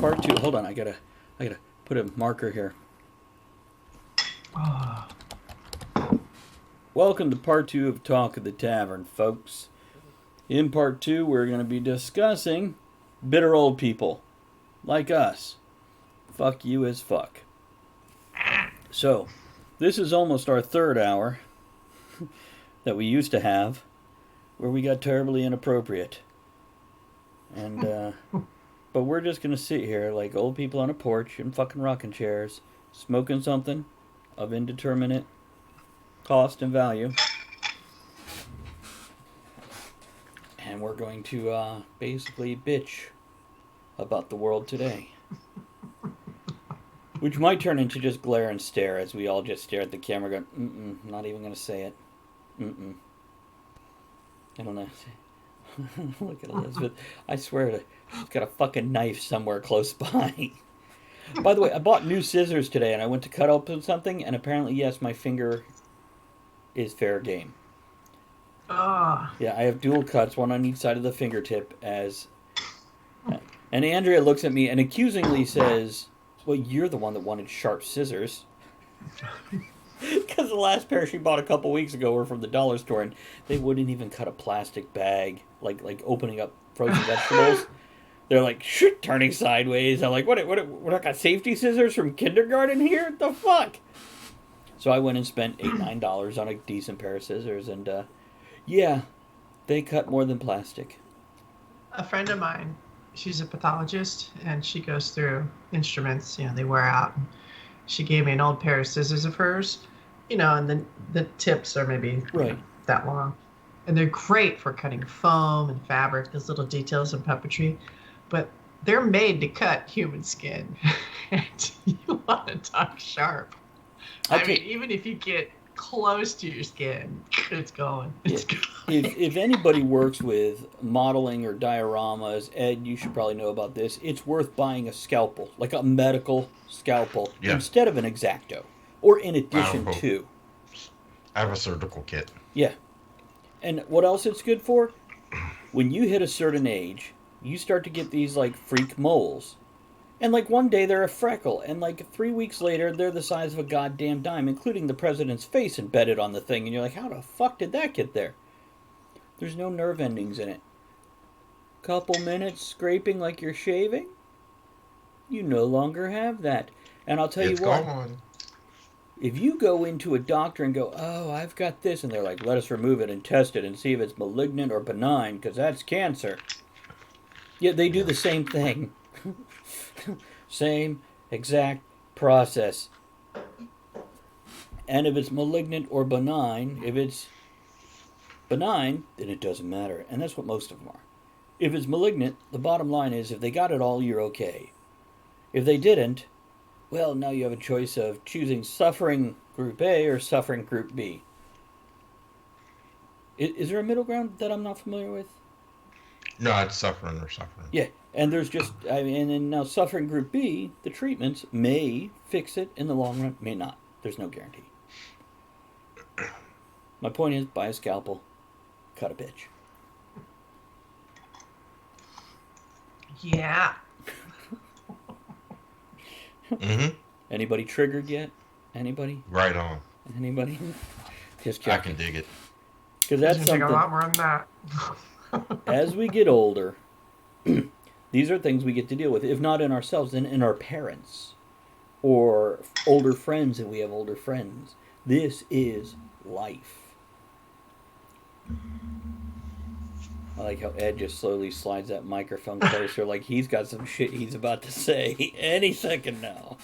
part 2. Hold on, I gotta put a marker here. Welcome to part 2 of Talk of the Tavern, folks. In part 2, we're going to be discussing bitter old people like us. Fuck you as fuck. So, this is almost our third hour that we used to have, where we got terribly inappropriate. And, but we're just going to sit here like old people on a porch in fucking rocking chairs, smoking something of indeterminate cost and value. And we're going to basically bitch about the world today. Which might turn into just glare and stare as we all just stare at the camera going, not even going to say it. I don't know. Look at Elizabeth. I swear she's got a fucking knife somewhere close by. By the way, I bought new scissors today and I went to cut open something and apparently, yes, my finger is fair game. Yeah, I have dual cuts, one on each side of the fingertip and Andrea looks at me and accusingly says, well, you're the one that wanted sharp scissors. Because the last pair she bought a couple weeks ago were from the dollar store and they wouldn't even cut a plastic bag, like opening up frozen vegetables. They're like, shit, turning sideways. I'm like, what, we're not got safety scissors from kindergarten here? What the fuck? So I went and spent $8, $9 on a decent pair of scissors and, yeah, they cut more than plastic. A friend of mine, she's a pathologist, and she goes through instruments, they wear out. She gave me an old pair of scissors of hers, and then the tips are maybe that long. And they're great for cutting foam and fabric, those little details in puppetry. But they're made to cut human skin. And you want to talk sharp. I mean, even if you get close to your skin, it's going. If anybody works with modeling or dioramas, Ed, you should probably know about this. It's worth buying a scalpel, like a medical scalpel, instead of an X-Acto, or in addition to. I have a surgical kit. Yeah. And what else it's good for? When you hit a certain age, you start to get these, freak moles. And, one day they're a freckle, and, 3 weeks later, they're the size of a goddamn dime, including the president's face embedded on the thing. And you're like, how the fuck did that get there? There's no nerve endings in it. Couple minutes scraping like you're shaving? You no longer have that. And I'll tell you what. Gone. If you go into a doctor and go, oh, I've got this, and they're like, let us remove it and test it and see if it's malignant or benign, because that's cancer. Yeah, they do the same thing. Same exact process. And if it's malignant or benign, if it's benign, then it doesn't matter. And that's what most of them are. If it's malignant, the bottom line is if they got it all, you're okay. If they didn't, well, now you have a choice of choosing suffering group A or suffering group B. Is there a middle ground that I'm not familiar with? No, it's suffering or suffering. Yeah, and there's just, and then now suffering group B, the treatments may fix it in the long run, may not. There's no guarantee. My point is, buy a scalpel, cut a bitch. Yeah. Anybody triggered yet? Anybody? Right on. Anybody? Just checking. I can dig it. Because that's something. Take a lot more than that. As we get older, these are things we get to deal with, if not in ourselves, then in our parents or older friends, if we have older friends. This is life. I like how Ed just slowly slides that microphone closer, like he's got some shit he's about to say any second now.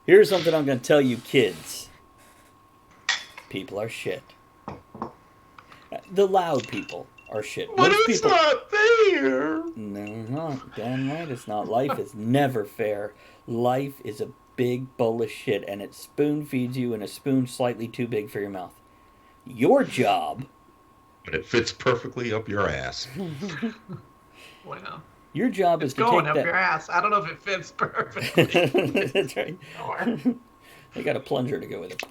Here's something I'm going to tell you kids. People are shit. The loud people are shit. But it's not fair. No, not. Damn right it's not. Life is never fair. Life is a big bowl of shit, and it spoon feeds you in a spoon slightly too big for your mouth. Your job... But it fits perfectly up your ass. Well... Your job is to take that... It's going up your ass. I don't know if it fits perfectly. That's right. They got a plunger to go with it.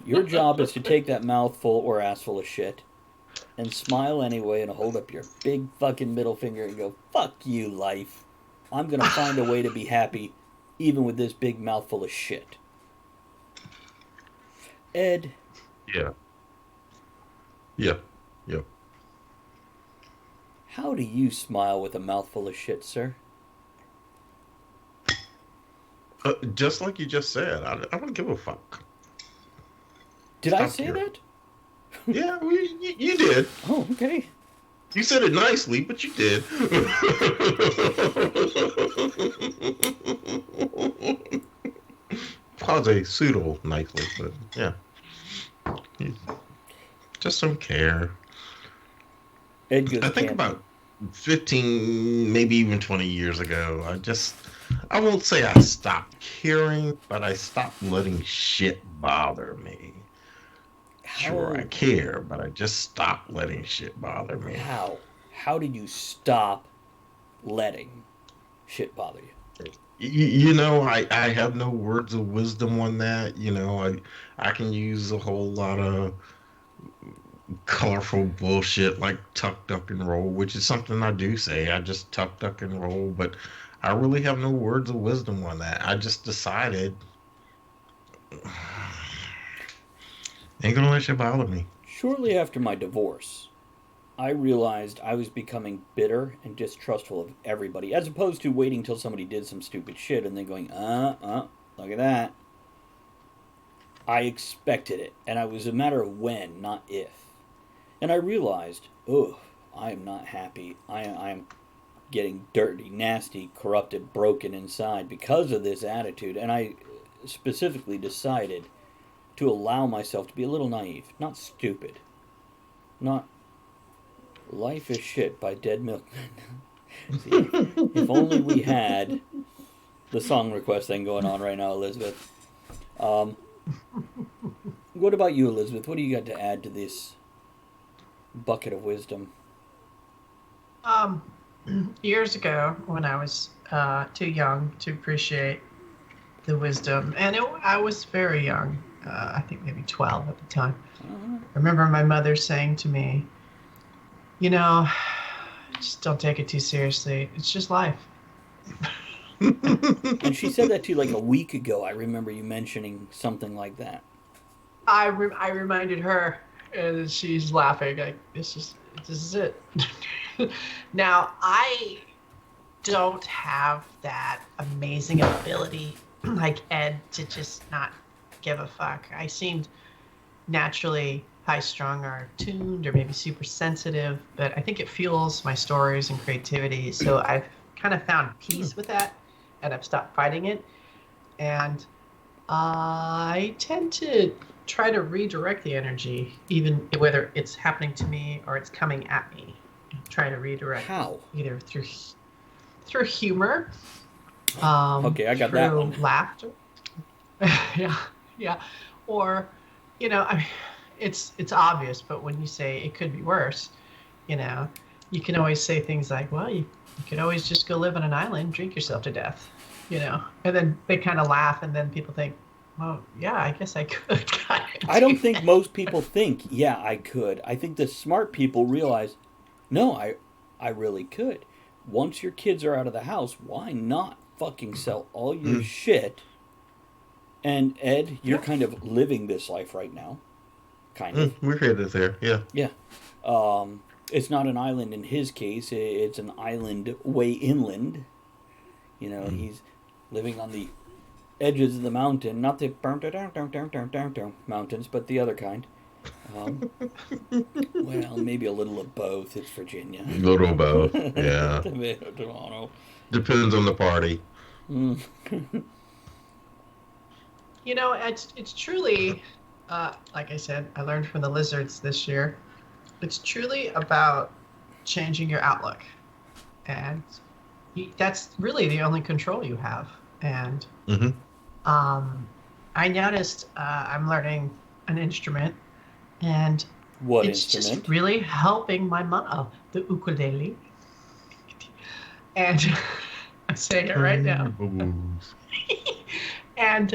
Your job is to take that mouthful or assful of shit and smile anyway and hold up your big fucking middle finger and go, fuck you, life. I'm gonna find a way to be happy even with this big mouthful of shit. Ed, Yeah. Yeah. Yeah. how do you smile with a mouthful of shit, sir? Just like you just said, I don't give a fuck. Did I Stop say here. that? Yeah, you did. Oh, okay. You said it nicely, but you did. Quasi pseudo nicely, but yeah. You just don't care. Ed goes I think camping. about 15, maybe even 20 years ago, I won't say I stopped caring, but I stopped letting shit bother me. Sure, I How? care, but I just stopped letting shit bother me. How? How did you stop letting shit bother you? I have no words of wisdom on that. I can use a whole lot of colorful bullshit like tuck, duck, and roll, which is something I do say. I just tuck, duck, and roll, but I really have no words of wisdom on that. I just decided ain't gonna let shit bother me. Shortly after my divorce, I realized I was becoming bitter and distrustful of everybody, as opposed to waiting till somebody did some stupid shit and then going, look at that. I expected it, and it was a matter of when, not if. And I realized, oh, I am not happy. I am getting dirty, nasty, corrupted, broken inside because of this attitude. And I specifically decided to allow myself to be a little naive, not stupid, not Life is Shit by Dead Milkmen. See, if only we had the song request thing going on right now, Elizabeth. Um, what about you, Elizabeth? What do you got to add to this bucket of wisdom? Um, Years ago, when I was too young to appreciate the wisdom, and I was very young, I think maybe 12 at the time. Uh, I remember my mother saying to me, you know, just don't take it too seriously. It's just life. and she said that to you like a week ago. I remember you mentioning something like that. I reminded her, and she's laughing. Like this is it. Now I don't have that amazing ability like Ed to just not give a fuck. I seemed naturally high strung or tuned or maybe super sensitive, but I think it fuels my stories and creativity. So I've kind of found peace with that, and I've stopped fighting it. And I tend to try to redirect the energy, even whether it's happening to me or it's coming at me. Try to redirect How? either through humor, Okay, I got that through one. laughter, yeah, yeah, or I mean, it's obvious, but when you say it could be worse, you know, you can always say things like, well, you could always just go live on an island, drink yourself to death, and then they kind of laugh, and then people think, well, yeah, I guess I could kind of I do don't think that. most people think, yeah, I could. I think the smart people realize, no, I really could. Once your kids are out of the house, why not fucking sell all your Mm, shit? And Ed, you're Yep. kind of living this life right now. Kind of. we're headed there. Yeah. Yeah. It's not an island in his case, it's an island way inland. Mm. He's living on the edges of the mountain, not the mountains, but the other kind. Um, well, maybe a little of both. It's Virginia. Little both. Yeah. Tomato, tomato. Depends on the party. Mm. It's truly, like I said, I learned from the lizards this year. It's truly about changing your outlook, and that's really the only control you have. And Hmm. um, I noticed I'm learning an instrument, and What it's just instrument? really helping my mom, the ukulele. And I'm saying it right Turn now. your booze. And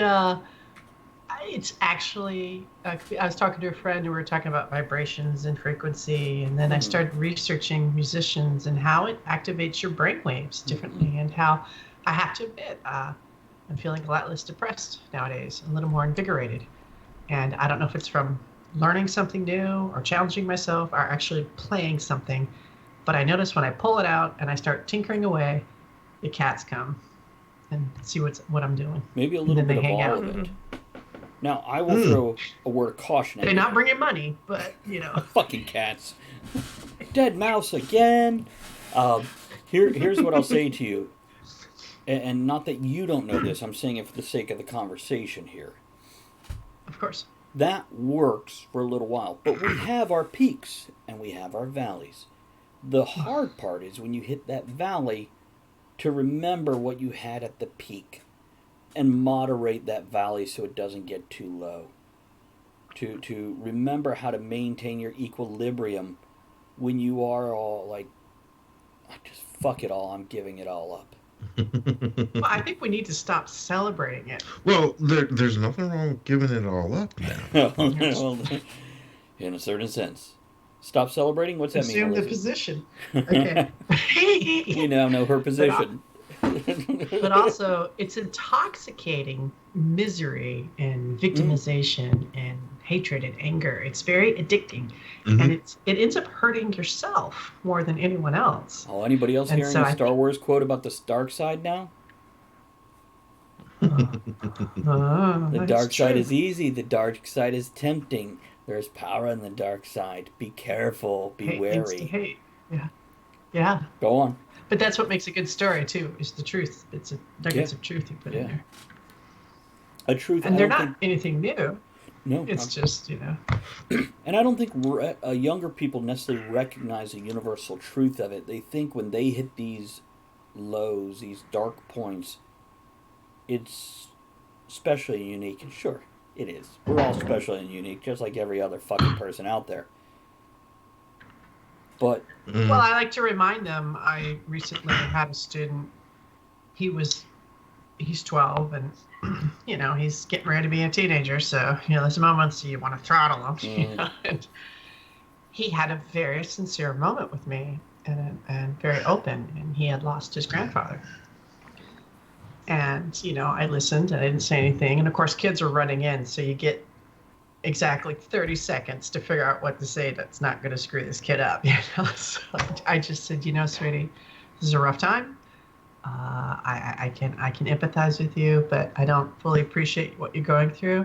It's actually, I was talking to a friend and we were talking about vibrations and frequency, and then I started researching musicians and how it activates your brainwaves differently, and how I have to admit, I'm feeling a lot less depressed nowadays, a little more invigorated. And I don't know if it's from learning something new or challenging myself or actually playing something, but I notice when I pull it out and I start tinkering away, the cats come and see what I'm doing. Maybe a And little then bit they of hang all out. of it. Now, I will throw a word of caution at They're you. not bringing money, but, you know. Fucking cats. Dead mouse again. Here's what I'll say to you. And not that you don't know this, I'm saying it for the sake of the conversation here. Of course. That works for a little while. But we have our peaks and we have our valleys. The hard part is when you hit that valley to remember what you had at the peak and moderate that valley so it doesn't get too low. To remember how to maintain your equilibrium when you are all like, just fuck it all, I'm giving it all up. Well, I think we need to stop celebrating it. Well, there's nothing wrong with giving it all up now. Well, in a certain sense. Stop celebrating? What's that mean, Assume the Elizabeth? position. Okay. We now know her position. But also, it's intoxicating misery and victimization and hatred and anger. It's very addicting, and it ends up hurting yourself more than anyone else. Oh, anybody else And hearing so a Star Wars quote about the dark side now? The dark side is easy. The dark side is tempting. There's power in the dark side. Be careful. Be hate things to wary. hate. Yeah. Go on. But that's what makes a good story too. Is the truth. It's nuggets of truth you put in there. A truth, and they're not anything new. No, it's just And I don't think younger people necessarily recognize the universal truth of it. They think when they hit these lows, these dark points, it's special and unique. And sure, it is. We're all special and unique, just like every other fucking person out there. But well, I like to remind them. I recently had a student. He's 12, and he's getting ready to be a teenager. So there's moments you want to throttle him. And he had a very sincere moment with me, and very open. And he had lost his grandfather. And I listened, and I didn't say anything. And of course, kids are running in, so you get exactly 30 seconds to figure out what to say that's not going to screw this kid up. So I just said, sweetie, this is a rough time. I can empathize with you, but I don't fully appreciate what you're going through.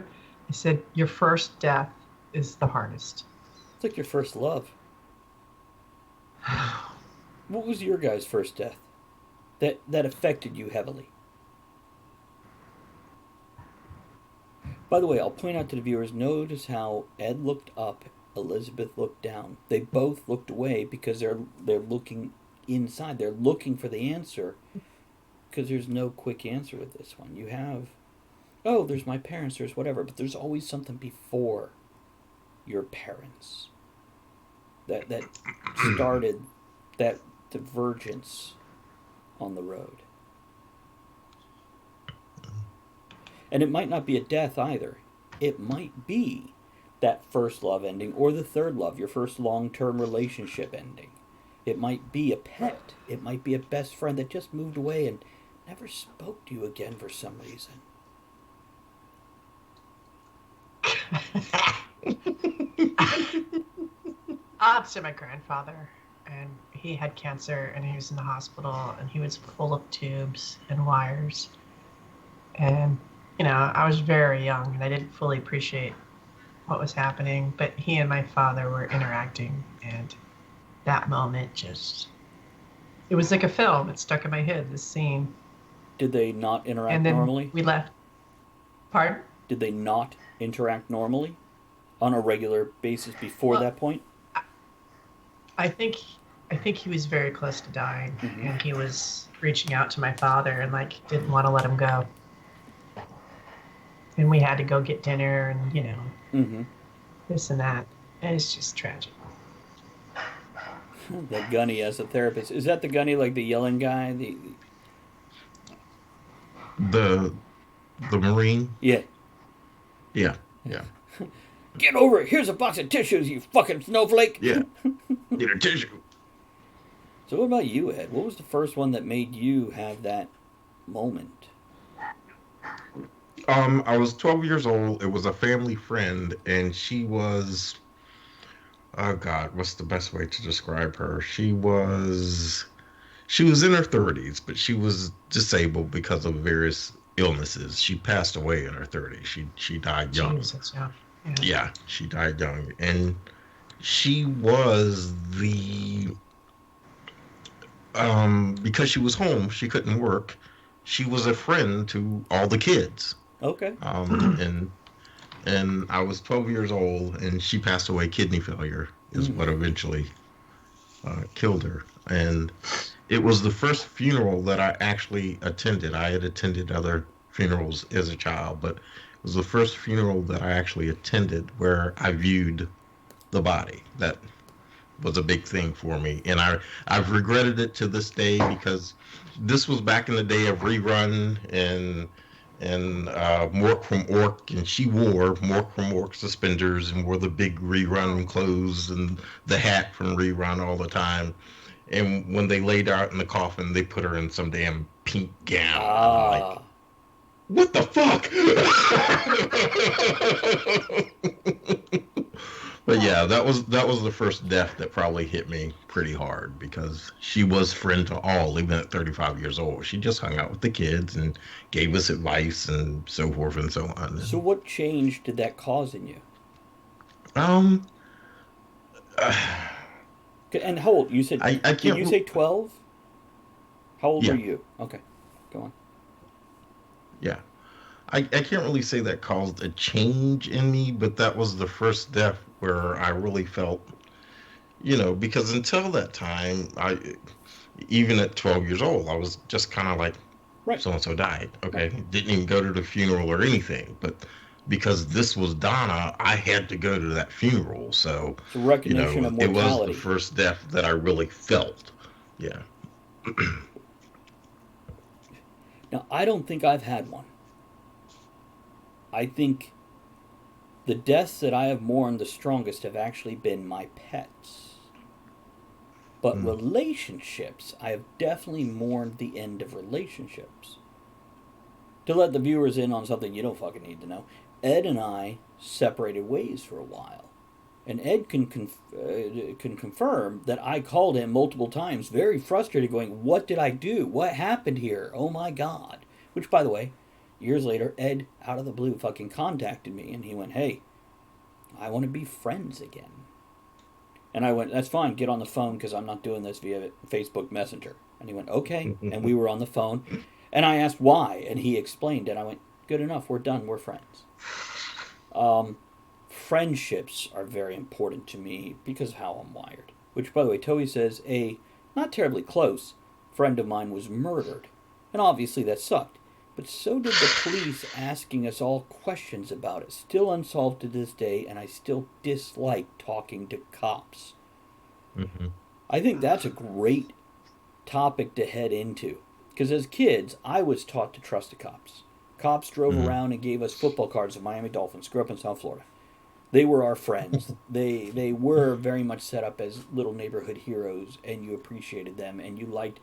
I said, your first death is the hardest. It's like your first love. What was your guy's first death that affected you heavily? By the way, I'll point out to the viewers, notice how Ed looked up, Elizabeth looked down. They both looked away because they're looking inside. They're looking for the answer because there's no quick answer with this one. You have, there's my parents, there's whatever, but there's always something before your parents that started that divergence on the road. And it might not be a death either. It might be that first love ending or the third love, your first long-term relationship ending. It might be a pet. It might be a best friend that just moved away and never spoke to you again for some reason. I'd say my grandfather, and he had cancer, and he was in the hospital, and he was full of tubes and wires. And I was very young, and I didn't fully appreciate what was happening, but he and my father were interacting, and that moment it was like a film. It stuck in my head, this scene. Did they not interact and then normally? We left. Pardon? Did they not interact normally on a regular basis before that point? I think he was very close to dying, and he was reaching out to my father and didn't want to let him go. And we had to go get dinner and, this and that. And it's just tragic. That Gunny as a therapist. Is that the Gunny, like the yelling guy? The Marine? Yeah. Yeah, yeah, Get over it. Here's a box of tissues, you fucking snowflake. yeah. Need a tissue. So what about you, Ed? What was the first one that made you have that moment? I was 12 years old. It was a family friend, and she was, oh God, what's the best way to describe her? She was in her 30s, but she was disabled because of various illnesses. She passed away in her 30s. She died young. Jesus, yeah. Yeah. Yeah, she died young, and she was the because she was home, she couldn't work. She was a friend to all the kids. Okay. Um, and and I was 12 years old, and she passed away. Kidney failure is Mm. what eventually killed her. And it was the first funeral that I actually attended. I had attended other funerals as a child, but it was the first funeral that I actually attended where I viewed the body. That was a big thing for me, and I've regretted it to this day because this was back in the day of rerun and Mork from Ork, and she wore Mork from Ork suspenders and wore the big rerun clothes and the hat from rerun all the time. And when they laid her out in the coffin, they put her in some damn pink gown, and I'm like, Ah. what the fuck? But yeah, that was the first death that probably hit me pretty hard because she was friend to all, even at 35 years old. She just hung out with the kids and gave us advice and so forth and so on. So what change did that cause in you? Um, And how old? You said, I did can't. you say 12? How old were Yeah, you? Okay. Go on. yeah. I can't really say that caused a change in me, but that was the first death where I really felt, because until that time, even at 12 years old, I was just kind of like, Right. so and so died. Right. Okay. Didn't even go to the funeral or anything. But because this was Donna, I had to go to that funeral. So, So recognition of it was the mortality. first death that I really felt. Yeah. Now, I don't think I've had one. I think the deaths that I have mourned the strongest have actually been my pets. But Mm. relationships, I have definitely mourned the end of relationships. To let the viewers in on something you don't fucking need to know, Ed and I separated ways for a while. And Ed can confirm that I called him multiple times, very frustrated, going, "What did I do? What happened here? Oh my God." Which, by the way, years later, Ed, out of the blue, fucking contacted me and he went, "Hey, I want to be friends again." And I went, "That's fine, get on the phone because I'm not doing this via Facebook Messenger." And he went, "Okay." And we were on the phone. And I asked why. And he explained. And I went, "Good enough, we're done, we're friends." Um, Friendships are very important to me because of how I'm wired. Which, by the way, Toei says a not terribly close friend of mine was murdered. And obviously that sucked. But so did the police asking us all questions about it. Still unsolved to this day, and I still dislike talking to cops. Hmm. I think that's a great topic to head into. Because as kids, I was taught to trust the cops. Cops drove Hmm. around and gave us football cards of Miami Dolphins. Grew up in South Florida. They were our friends. They were very much set up as little neighborhood heroes, and you appreciated them, and you liked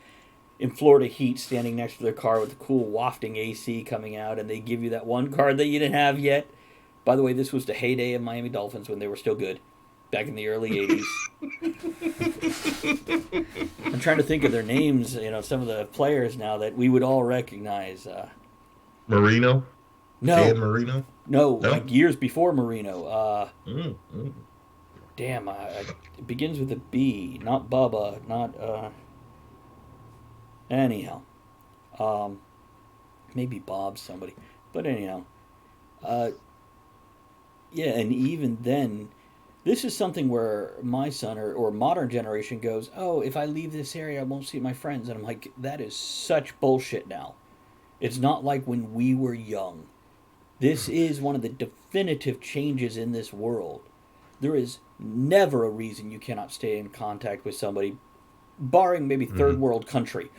in Florida heat standing next to their car with the cool wafting AC coming out, and they give you that one card that you didn't have yet. By the way, this was the heyday of Miami Dolphins when they were still good, back in the early '80s. I'm trying to think of their names. Some of the players now that we would all recognize. Marino, Dan No, Marino. no, No. like years before Marino. Mm. Damn, it begins with a B. Not Bubba. Not anyhow. Um, maybe Bob somebody. But anyhow, uh, yeah, and even then, this is something where my son or modern generation goes, "Oh, if I leave this area, I won't see my friends." And I'm like, that is such bullshit now. It's not like when we were young. This is one of the definitive changes in this world. There is never a reason you cannot stay in contact with somebody, barring maybe third Hmm. world country.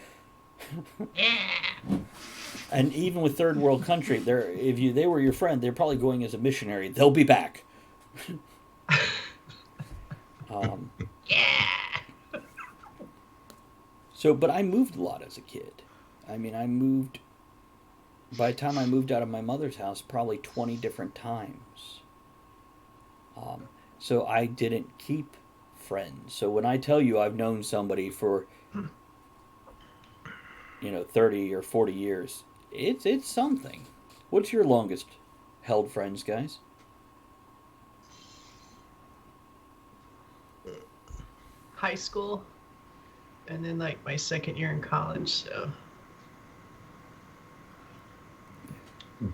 And even with third world country, they were your friend, they're probably going as a missionary. They'll be back. Um, Yeah. so, but I moved a lot as a kid. I mean, I moved. By the time I moved out of my mother's house, probably 20 different times. Um, so I didn't keep friends. So when I tell you I've known somebody for 30 or 40 years, it's something. What's your longest held friends, guys? High school, and then like my second year in college. So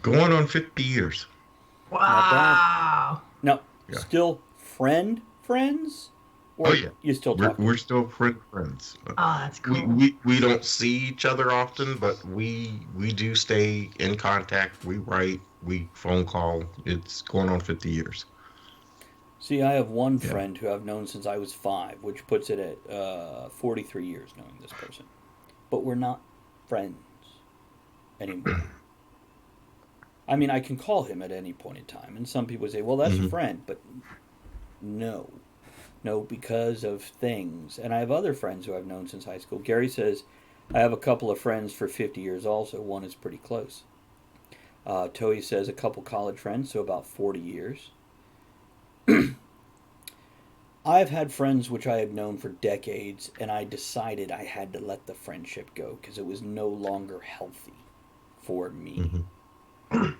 Going on 50 years. Not bad. wow. Now, Yeah. still friends, Oh or yeah. you still We're talk to we're them? still friends. Oh, that's We, cool. we don't see each other often, but we do stay in contact. We write, we phone call. It's going on 50 years. See, I have one Yeah. friend who I've known since I was 5, which puts it at 43 years knowing this person. But we're not friends anymore. I mean, I can call him at any point in time, and some people say, "Well, that's a Hmm. friend," but no, no, because of things. And I have other friends who I've known since high school. Gary says I have a couple of friends for 50 years. Also, one is pretty close. Toei says a couple college friends, so about 40 years. I've had friends which I have known for decades, and I decided I had to let the friendship go because it was no longer healthy for me. Hmm.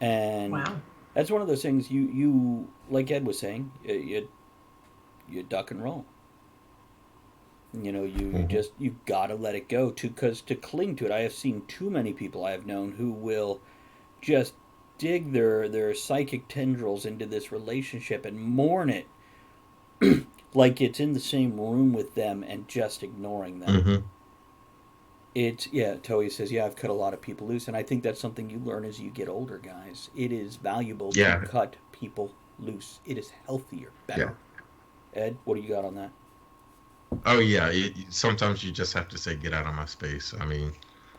And Wow. that's one of those things you like Ed was saying, you duck and roll. You Hmm. just you gotta let it go to because to cling to it. I have seen too many people I have known who will just dig their psychic tendrils into this relationship and mourn it like it's in the same room with them and just ignoring them. Hmm. It's yeah. Toei says yeah. I've cut a lot of people loose, and I think that's something you learn as you get older, guys. It is valuable to Yeah. cut people loose. It is healthier, Yeah. better. Ed, what do you got on that? Oh yeah. Sometimes you just have to say, "Get out of my space." I mean,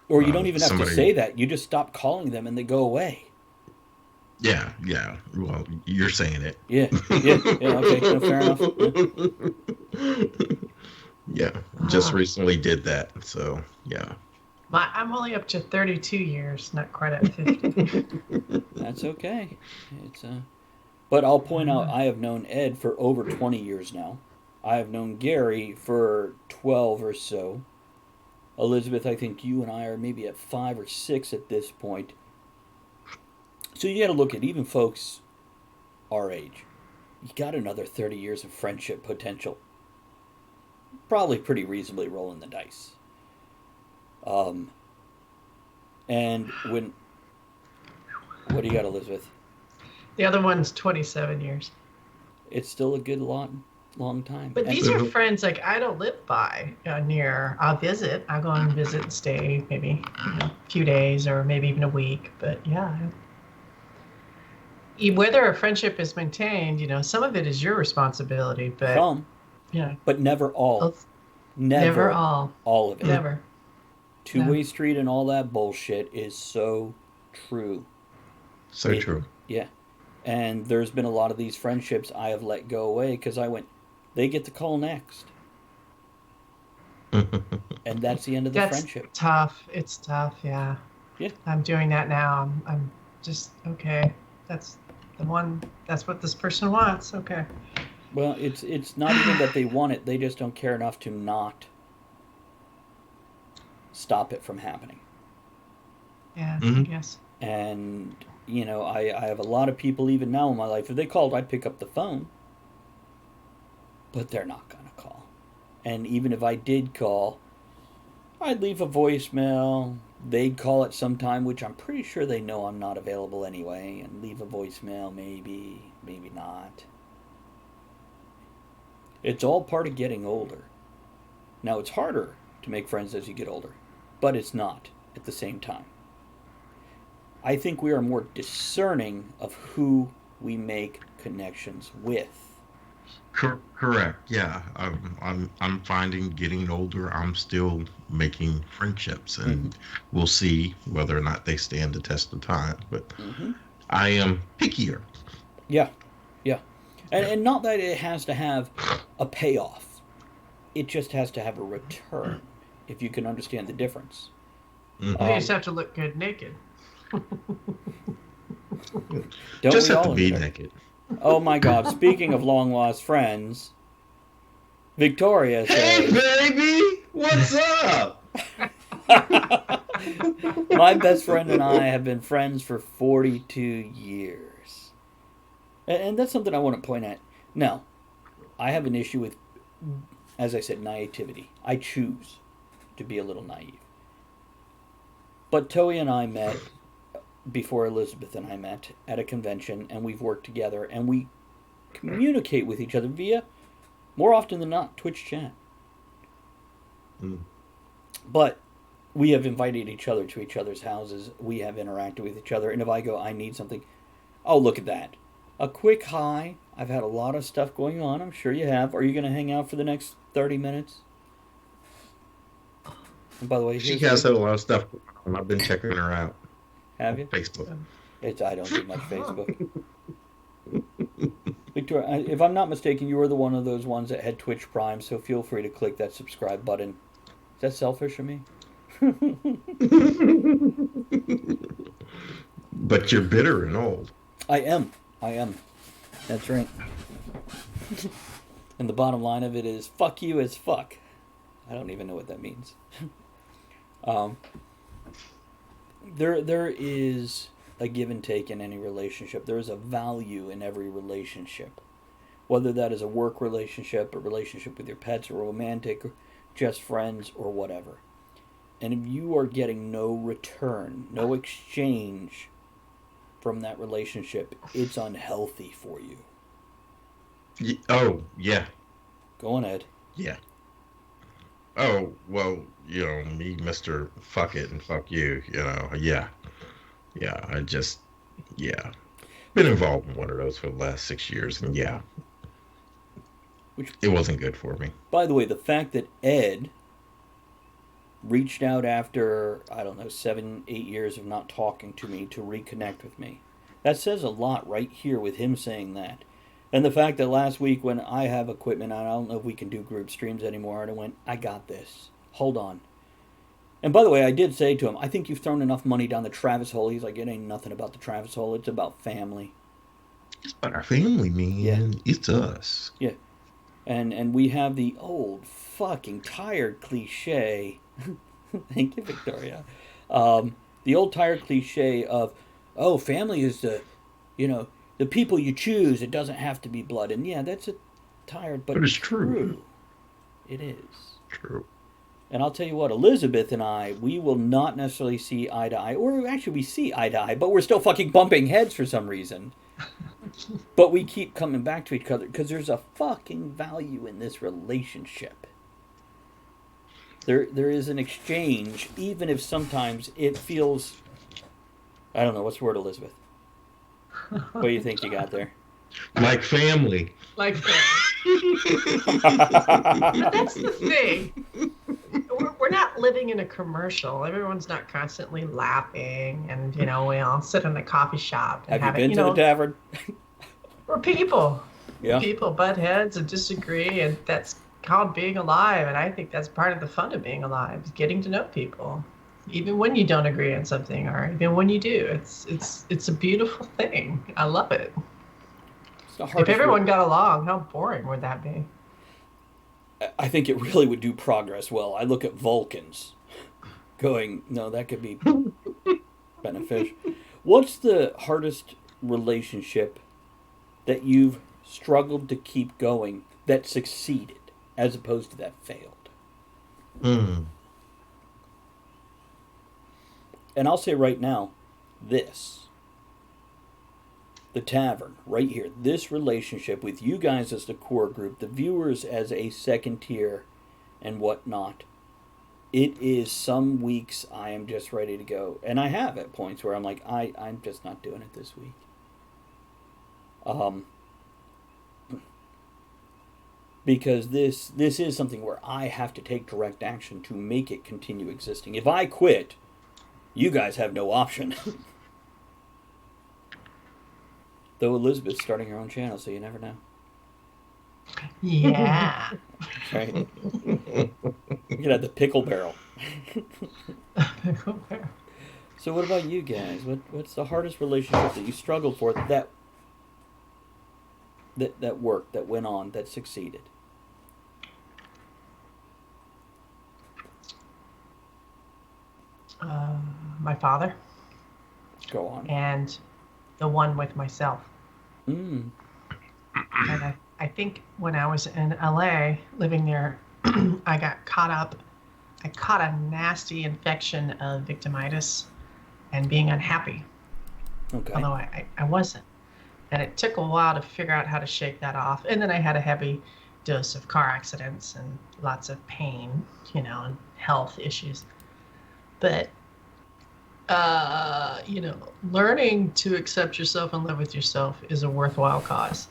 Or you don't even have to somebody. say that. You just stop calling them and they go away. Yeah. Yeah. Well, you're saying it. Yeah, yeah, yeah. Okay, no, fair enough. Yeah. Yeah. Just Ah, recently did that. So yeah. I'm only up to 32 years, not quite at 50. That's okay. It's But I'll point out Yeah. I have known Ed for over 20 years now. I have known Gary for 12 or so. Elizabeth, I think you and I are maybe at 5 or 6 at this point. So you got to look at even folks our age. You got another 30 years of friendship potential. Probably pretty reasonably rolling the dice. Um, and when what do you got, Elizabeth? The other one's 27 years. It's still a good long time. But And these are friends like I don't live by near. I'll visit. I'll go and visit and stay maybe a few days or maybe even a week. But yeah, whether a friendship is maintained, some of it is your responsibility. But some, you know, but never all. it's never Never all. all of it. Never. No. Two-way street and all that bullshit is so true. So It true. yeah. And there's been a lot of these friendships I have let go away because I went, they get the call next, and that's the end of the That's friendship. tough. It's tough. Yeah. Yeah. I'm doing that now. I'm just okay. That's the one. That's what this person wants. Okay. Well, it's not even that they want it; they just don't care enough to not stop it from happening. Yeah. I Hmm. guess. And I have a lot of people even now in my life. If they called, I'd pick up the phone, but they're not gonna call. And even if I did call, I'd leave a voicemail. They'd call at some time, which I'm pretty sure they know I'm not available anyway, and leave a voicemail, maybe, maybe not. It's all part of getting older. Now, it's harder to make friends as you get older, but it's not at the same time. I think we are more discerning of who we make connections with. Correct. Yeah. I'm finding getting older. I'm still making friendships, Mm-hmm. and we'll see whether or not they stand the test of time. But Mm-hmm. I am pickier. Yeah. Yeah. Yeah. And not that it has to have a payoff. It just has to have a return. If you can understand the difference. You Hmm. just have to look good naked. Don't Just we have to all, be Victoria? naked. Oh my God! Speaking of long lost friends, Victoria Hey, says, baby, what's up? "My best friend and I have been friends for 42 years," and that's something I want to point at. Now, I have an issue with, as I said, naivety. I choose to be a little naive. But Toei and I met before Elizabeth and I met at a convention, and we've worked together, and we communicate with each other via, more often than not, Twitch chat. Mm. But we have invited each other to each other's houses. We have interacted with each other. And if I go, I need something, oh, look at that. A quick hi. I've had a lot of stuff going on. I'm sure you have. Are you going to hang out for the next 30 minutes? And by the way, She here's has a. had a lot of stuff going on. I've been checking her out Have on you? Facebook. I don't do much Uh-huh. Facebook. Victoria, if I'm not mistaken, you were the one of those ones that had Twitch Prime, so feel free to click that subscribe button. Is that selfish of me? But you're bitter and old. I am. I am. That's right. And the bottom line of it is fuck you as fuck. I don't even know what that means. Um, there is a give and take in any relationship. There is a value in every relationship. Whether that is a work relationship, a relationship with your pets, or romantic, or just friends, or whatever. And if you are getting no return, no exchange from that relationship, it's unhealthy for you. Oh, yeah. Go on, Ed. Yeah. Oh, well, me, Mr. Fuck it and fuck you, yeah. Yeah, yeah. Been involved in one of those for the last 6 years, and yeah, Which, it wasn't good for me. by the way, the fact that Ed reached out after, I don't know, 7, 8 years of not talking to me to reconnect with me. That says a lot right here with him saying that. And the fact that last week when I have equipment, I don't know if we can do group streams anymore, and I went, I got this. Hold on. And by the way, I did say to him, I think you've thrown enough money down the Travis hole. He's like, it ain't nothing about the Travis hole. It's about family. It's about our family, Yeah, man. It's us. yeah. And we have the old fucking tired cliche. Thank you, Victoria. The old tired cliche of, oh, family is you know, the people you choose. It doesn't have to be blood. And yeah, that's a tired But but it's true. true. It is. True. And I'll tell you what, Elizabeth and I, we will not necessarily see eye to eye, or actually we see eye to eye, but we're still fucking bumping heads for some reason. But we keep coming back to each other because there's a fucking value in this relationship. There is an exchange, even if sometimes it feels, I don't know, what's the word, Elizabeth? What do you think you got there? Like family. Like family. But that's the thing. We're not living in a commercial. Everyone's not constantly laughing, and we all sit in a coffee shop and Have you have it. been to the tavern? We're people. We're Yeah. people butt heads and disagree, and that's called being alive. And I think that's part of the fun of being alive, is getting to know people, even when you don't agree on something, or even when you do. It's a beautiful thing. I love it. It's the If hardest. everyone got along, how boring would that be? I think it really would do progress well. I look at Vulcans going, no, that could be beneficial. What's the hardest relationship that you've struggled to keep going that succeeded as opposed to that failed? Mm. And I'll say right now, this. The tavern, right here. This relationship with you guys as the core group, the viewers as a second tier and whatnot. It is some weeks I am just ready to go. And I have at points where I'm like, I'm just not doing it this week. Um, because this is something where I have to take direct action to make it continue existing. If I quit, you guys have no option. Though Elizabeth's starting her own channel, so you never know. Yeah. Right? You could have the pickle barrel. So what about you guys? What's the hardest relationship that you struggled for that worked, that went on, that succeeded? My father Go on. and the one with myself. Mm. And I think when I was in LA living there, I got caught up. I caught a nasty infection of victimitis and being unhappy, Okay. although I wasn't. And it took a while to figure out how to shake that off. And then I had a heavy dose of car accidents and lots of pain, and health issues. But, learning to accept yourself and live with yourself is a worthwhile cause.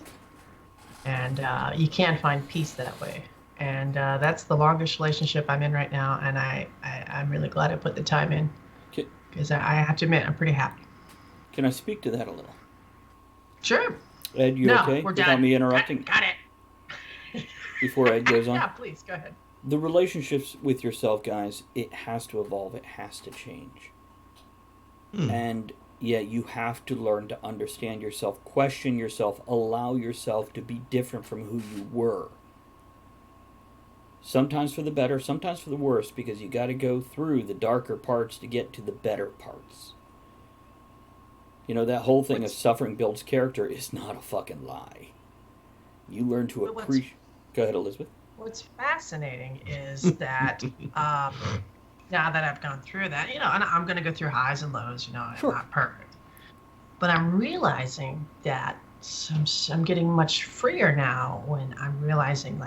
And you can find peace that way. And that's the longest relationship I'm in right now. And I'm really glad I put the time in because I have to admit, I'm pretty happy. Can I speak to that a little? Sure. Ed, you No, okay? we're Without done. me interrupting? Got it. Before Ed goes on? Yeah, please, go ahead. The relationships with yourself, guys, it has to evolve. It has to change. And yeah, you have to learn to understand yourself, question yourself, allow yourself to be different from who you were. Sometimes for the better, sometimes for the worse, because you got to go through the darker parts to get to the better parts. That whole thing of suffering builds character is not a fucking lie. You learn to appreciate. Go ahead, Elizabeth. What's fascinating is that now that I've gone through that, and I'm going to go through highs and lows, I'm Sure. not perfect. But I'm realizing that I'm getting much freer now when I'm realizing,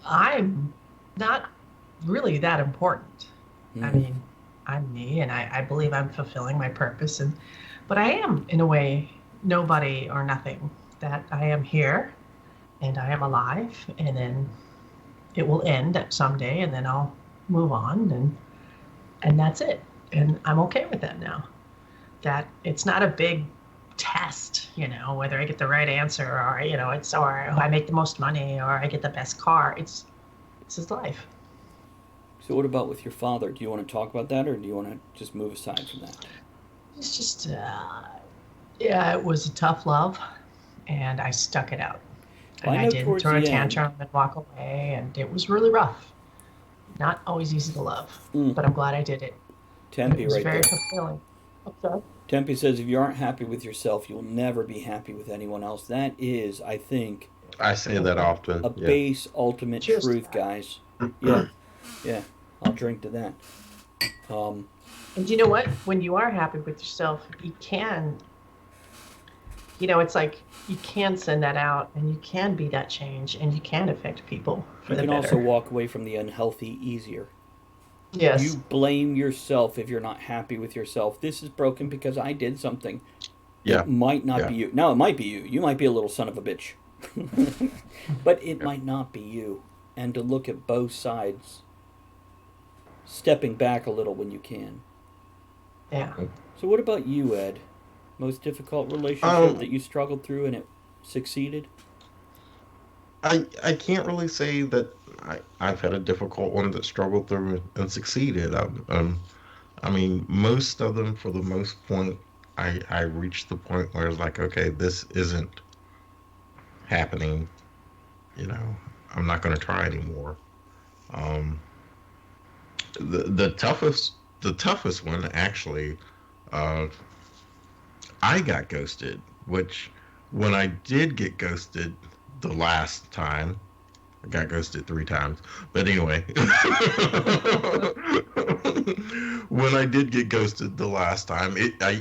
I'm not really that important. I mean, I'm me, and I believe I'm fulfilling my purpose, but I am, in a way, nobody or nothing. That I am here, and I am alive, and then it will end someday, and then I'll move on, and that's it. And I'm okay with that now. That it's not a big test, whether I get the right answer or or I make the most money or I get the best car. It's his life. So what about with your father? Do you want to talk about that, or do you want to just move aside from that? It's just, it was a tough love, and I stuck it out. Well, And I I know didn't towards throw a the tantrum and walk away, and it was really rough. Not always easy to love, but I'm glad I did it. And it Tempe was right very there. fulfilling. I'm sorry. Tempe says if you aren't happy with yourself, you'll never be happy with anyone else. That is, I think, I say that often. a base ultimate Cheers to truth, that. guys. Yeah. I'll drink to that. And you know what? When you are happy with yourself, you can, it's like you can send that out and you can be that change and you can affect people for You the can better. also walk away from the unhealthy easier. Yes. You blame yourself if you're not happy with yourself. This is broken because I did something. Yeah. It might not Yeah. be you. Now, it might be you. You might be a little son of a bitch. But it might not be you. And to look at both sides, stepping back a little when you can. Yeah. So what about you, Ed? Most difficult relationship that you struggled through and it succeeded? I can't really say that I've had a difficult one that struggled through and succeeded. I mean, most of them, for the most point, I reached the point where it's like, okay, this isn't happening. You know, I'm not going to try anymore. Um, the toughest one actually, uh, I got ghosted. Which, when I did get ghosted the last time, I got ghosted 3 times. But anyway, when I did get ghosted the last time,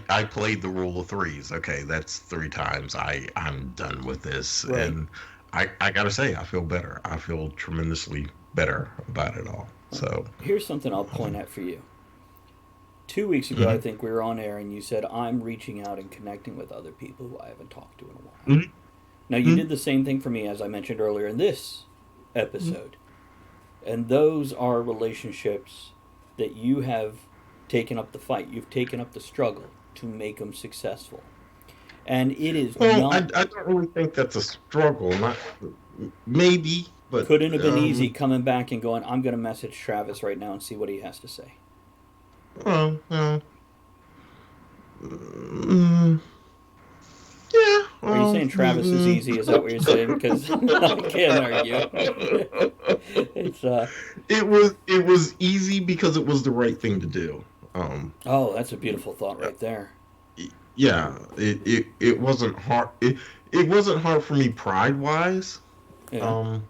I played the rule of threes. Okay, that's 3 times. I'm done with this, Right. and I gotta say, I feel better. I feel tremendously better about it all. So Here's something I'll point out for you. 2 weeks ago, I mhm, think we were on air and you said, I'm reaching out and connecting with other people who I haven't talked to in a while. mhm, Now, you did the same thing for me, as I mentioned earlier in this episode. And those are relationships that you have taken up the fight. You've taken up the struggle to make them successful. And it is Well, I not, don't really think that's a struggle. Not maybe, but couldn't have been easy coming back and going, I'm going to message Travis right now and see what he has to say. well, mm, yeah, Are you well, saying Travis is easy? Is that what you're saying? Because I can't argue. It's it was easy because it was the right thing to do. oh, that's a beautiful thought right there. Yeah, it wasn't hard. It wasn't hard for me pride wise. Yeah. Um,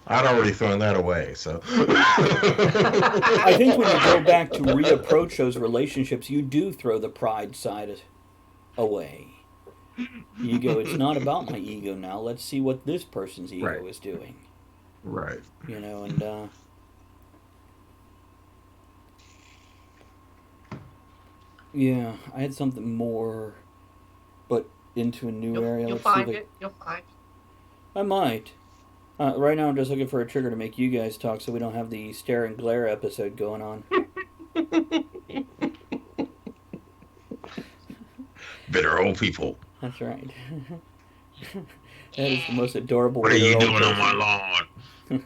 I'd already thrown that away. So I think when you go back to reapproach those relationships, you do throw the pride side away. You go, it's not about my ego now. Let's see what this person's ego right, is doing. right. And yeah, I had something more, but into a new area. You'll Let's see if find it. You'll find I might. Right now, I'm just looking for a trigger to make you guys talk, so we don't have the stare and glare episode going on. Bitter old people. That's right. That is the most adorable. What are you bitter old doing on my person. lawn?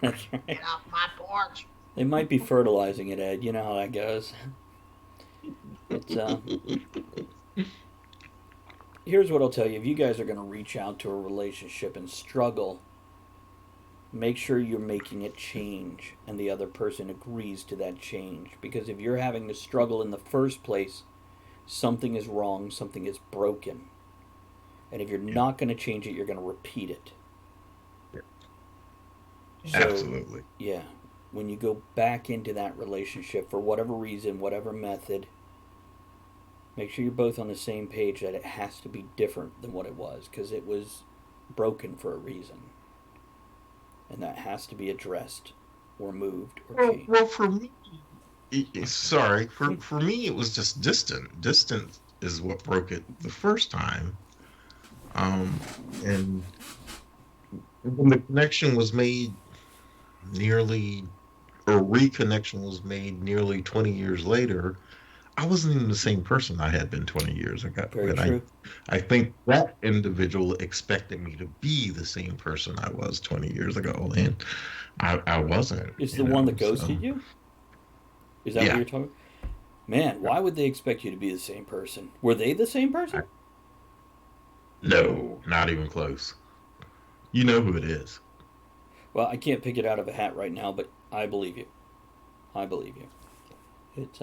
That's right. Get off my porch. They might be fertilizing it, Ed. You know how that goes. It's Here's what I'll tell you: if you guys are going to reach out to a relationship and struggle, make sure you're making it change, and the other person agrees to that change. Because if you're having to struggle in the first place, something is wrong, something is broken, and if you're not going to change it, you're going to repeat it. So, Absolutely. yeah, when you go back into that relationship for whatever reason, whatever method, make sure you're both on the same page that it has to be different than what it was because it was broken for a reason. And that has to be addressed or moved or changed. Well, for me, sorry, for me, it was just distant. Distant is what broke it the first time. Um, and when the connection was made nearly, or reconnection was made nearly 20 years later, I wasn't even the same person I had been 20 years ago. Very And true. I think that individual expected me to be the same person I was 20 years ago. And I wasn't. Is you the one that know, ghosted so, you? Is that what yeah. you're talking? Man, why would they expect you to be the same person? Were they the same I, person? no, not even close. You know who it is. Well, I can't pick it out of a hat right now, but I believe you. I believe you. It's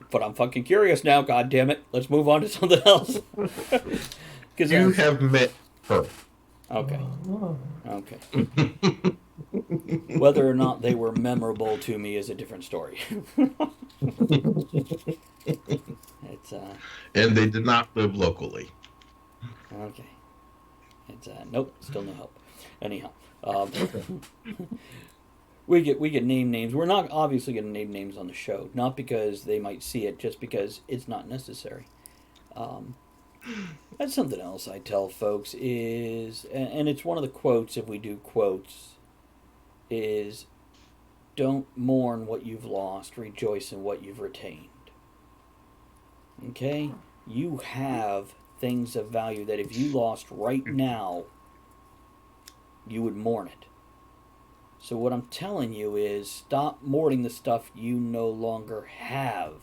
But I'm fucking curious now. God damn it! Let's move on to something else. Because You have met her. okay, okay. Whether or not they were memorable to me is a different story. It's And they did not live locally. okay. It's nope, still no help. Anyhow, we get name names. We're not obviously going to name names on the show, not because they might see it, just because it's not necessary. Um, that's something else I tell folks is, and it's one of the quotes if we do quotes, is don't mourn what you've lost, rejoice in what you've retained. Okay? You have things of value that if you lost right now, you would mourn it. So what I'm telling you is stop mourning the stuff you no longer have.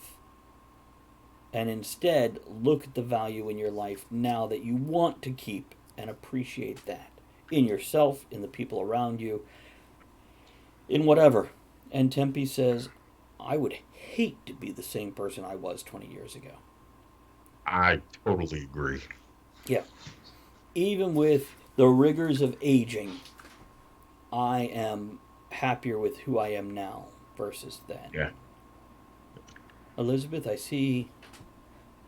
And instead, look at the value in your life now that you want to keep and appreciate that in yourself, in the people around you, in whatever. And Tempe says, I would hate to be the same person I was 20 years ago. I totally agree. Yeah. Even with the rigors of aging, I am happier with who I am now versus then. Yeah. Elizabeth, I see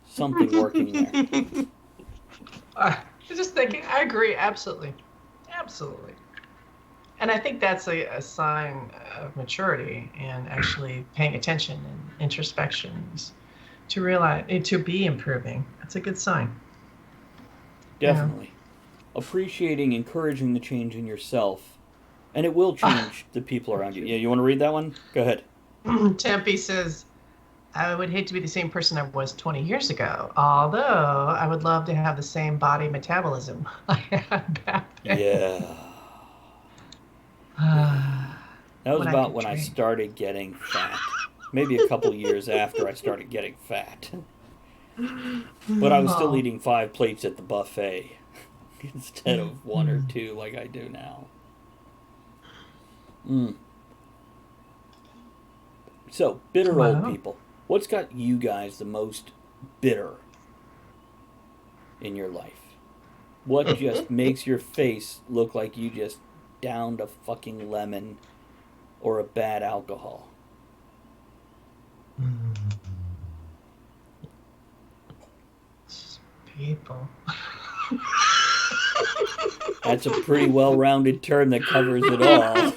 something working there. I'm just thinking, I agree, absolutely. Absolutely. And I think that's a sign of maturity and actually paying attention and introspections. to realize to be improving. That's a good sign. Yeah. Definitely. Appreciating, encouraging the change in yourself, and it will change the people around you. Yeah, you want to read that one? Go ahead. Tempe says, I would hate to be the same person I was 20 years ago, although I would love to have the same body metabolism I had back then. Yeah. Yeah. That was When I about could when I drink. started getting fat. Maybe a couple years after I started getting fat. But I was still Oh, eating 5 plates at the buffet instead mm, of one or mm. two like I do now. Mm. So, bitter old Wow. people. What's got you guys the most bitter in your life? What just makes your face look like you just downed a fucking lemon or a bad alcohol? People. That's a pretty well rounded term that covers it all.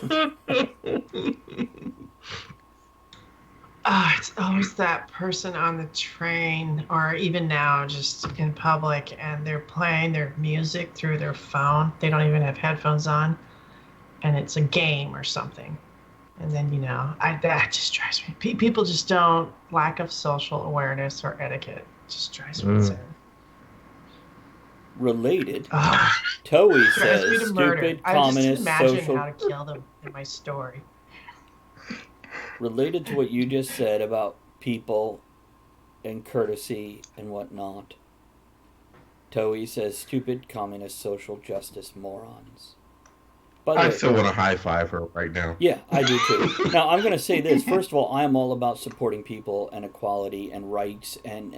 It's always that person on the train, or even now, just in public, and they're playing their music through their phone. They don't even have headphones on, and it's a game or something. And then, that just drives me. People just don't, lack of social awareness or etiquette just drives me Mm. insane. Related, Ah, Toei drives me says to murder. stupid I just communist imagine social. how to kill them in my story. Related to what you just said about people and courtesy and whatnot, Toei says stupid communist social justice morons. By the I way, still want to high five her right now. yeah, I do too. Now I'm going to say this. First of all, I am all about supporting people and equality and rights and.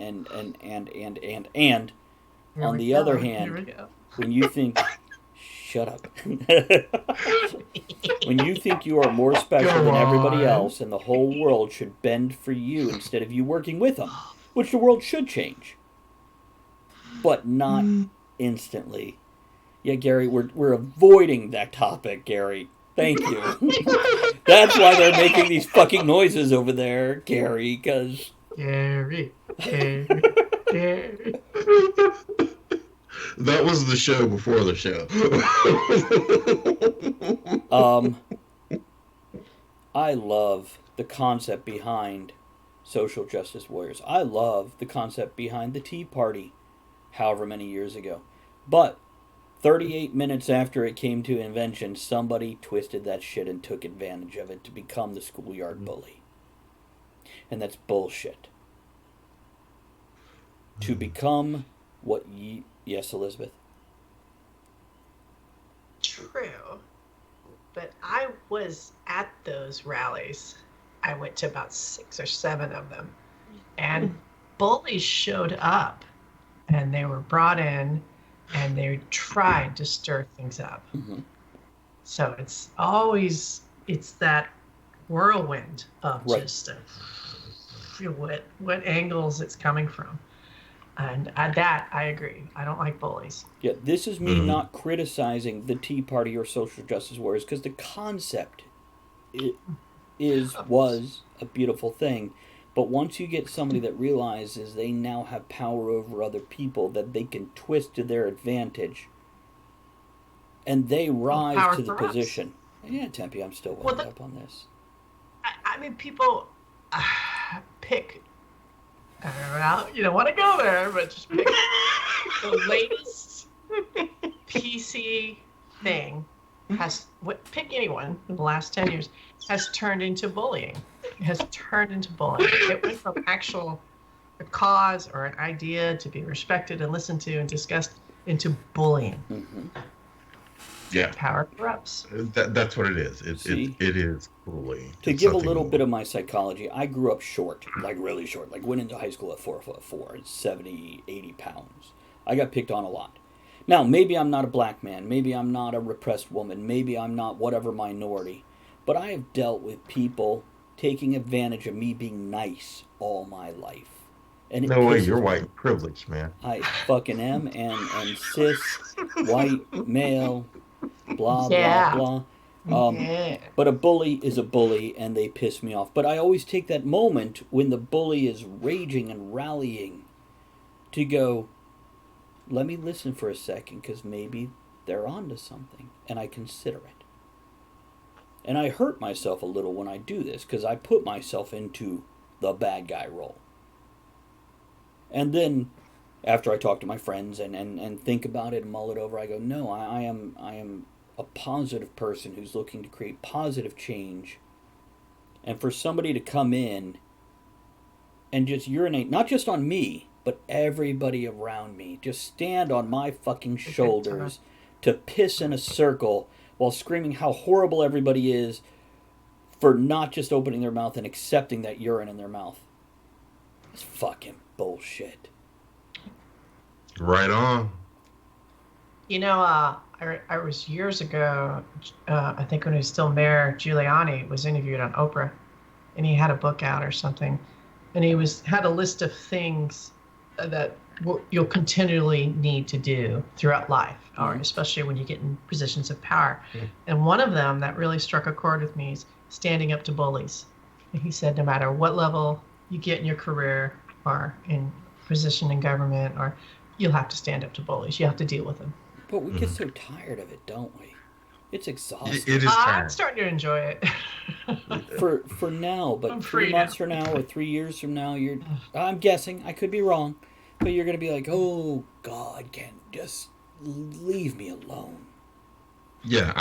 Here On we the other go. Here hand, we go. when you think, shut up. When you think you are more special Go than everybody on. else and the whole world should bend for you instead of you working with them, which the world should change, but not instantly. Yeah, Gary, we're avoiding that topic, Gary. Thank you. That's why they're making these fucking noises over there, Gary, because. Gary, Gary, Gary. That was the show before the show. Um, I love the concept behind social justice warriors. I love the concept behind the Tea Party, however many years ago. But 38 minutes after it came to invention, somebody twisted that shit and took advantage of it to become the schoolyard bully. And that's bullshit. To become what ye. Yes, Elizabeth? True. But I was at those rallies. I went to about 6 or 7 of them. And bullies showed up and they were brought in and they tried to stir things up. Mm-hmm. So it's that whirlwind of Right. just what angles it's coming from. And I agree. I don't like bullies. Yeah, this is me not criticizing the Tea Party or social justice warriors because the concept was a beautiful thing. But once you get somebody that realizes they now have power over other people that they can twist to their advantage, and they rise Power to the corrupts. position. Yeah, Tempe, I'm still wound up on this. I mean, people pick. I don't know. You don't want to go there, but just pick the latest PC thing. Pick anyone in the last 10 years has turned into bullying. It has turned into bullying. It went from a cause or an idea to be respected and listened to and discussed into bullying. Mm-hmm. Yeah, Power corrupts. that's what it is. See? It is bullying. To It's give a nothing little more. bit of my psychology, I grew up short, like really short. Like went into high school at 4'4", 70, 80 pounds. I got picked on a lot. Now, maybe I'm not a black man. Maybe I'm not a repressed woman. Maybe I'm not whatever minority. But I have dealt with people taking advantage of me being nice all my life. And it No way, you're pisses me. white privileged, man. I fucking am, and cis, white, male, blah, blah, Yeah. blah. Yeah. But a bully is a bully, and they piss me off. But I always take that moment when the bully is raging and rallying to go, let me listen for a second, because maybe they're onto something, and I consider it. And I hurt myself a little when I do this, because I put myself into the bad guy role. And then, after I talk to my friends and think about it and mull it over, I go, no, I am a positive person who's looking to create positive change. And for somebody to come in and just urinate, not just on me, but everybody around me, just stand on my fucking shoulders to piss in a circle while screaming how horrible everybody is for not just opening their mouth and accepting that urine in their mouth. It's fucking bullshit. Right on. I was years ago, I think when he was still mayor, Giuliani was interviewed on Oprah, and he had a book out or something, and he had a list of things that you'll continually need to do throughout life, or especially when you get in positions of power. And one of them that really struck a chord with me is standing up to bullies. And he said, no matter what level you get in your career or in position in government, or you'll have to stand up to bullies. You have to deal with them. But we get so tired of it, don't we? It's exhausting. It is I'm time. starting to enjoy it. For now, but I'm 3 free months now. from now or 3 years from now, I'm guessing, I could be wrong, but you're going to be like, oh, God, can just leave me alone. Yeah,